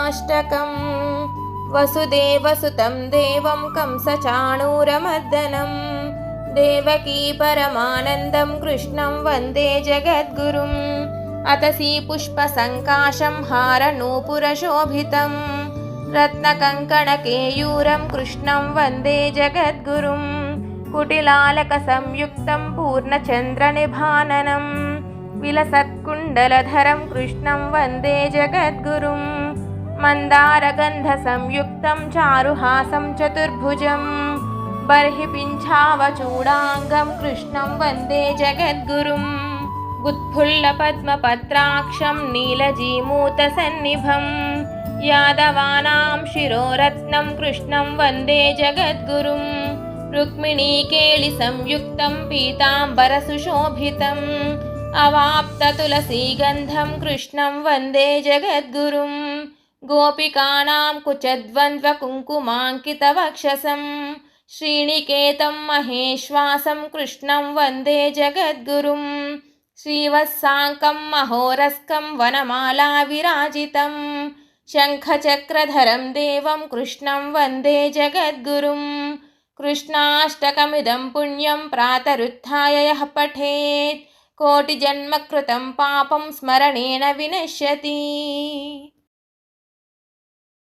कृष्णाष्टकम्। वसुदेवसुतं देवं कंसचाणूरमर्दनं देवकी परमानन्दं कृष्णं वन्दे जगद्गुरुम्। अतसी पुष्पसङ्काशं हारनूपुरशोभितं रत्नकङ्कणकेयूरं कृष्णं वन्दे जगद्गुरुं। कुटिलालकसंयुक्तं पूर्णचन्द्रनिभाननं विलसत्कुण्डलधरं कृष्णं वन्दे जगद्गुरुं। मन्दारगन्धसंयुक्तं चारुहासं चतुर्भुजं बर्हिपिञ्छावचूडाङ्गं कृष्णं वन्दे जगद्गुरुम्। उत्फुल्लपद्मपत्राक्षं नीलजीमूतसन्निभं यादवानां शिरोरत्नं कृष्णं वन्दे जगद्गुरुं। रुक्मिणीकेलिसंयुक्तं पीताम्बरसुशोभितम् अवाप्ततुलसीगन्धं कृष्णं वन्दे जगद्गुरुं। गोपिकानां कुचद्वन्द्वकुङ्कुमाङ्कितवक्षसं श्रीनिकेतं महेश्वासं कृष्णं वन्दे जगद्गुरुं। श्रीवत्साङ्कं महोरस्कं वनमाला विराजितं शङ्खचक्रधरं देवं कृष्णं वन्दे जगद्गुरुं। कृष्णाष्टकमिदं पुण्यं प्रातरुत्थाय यः पठेत् कोटिजन्मकृतं पापं स्मरणेन विनश्यति।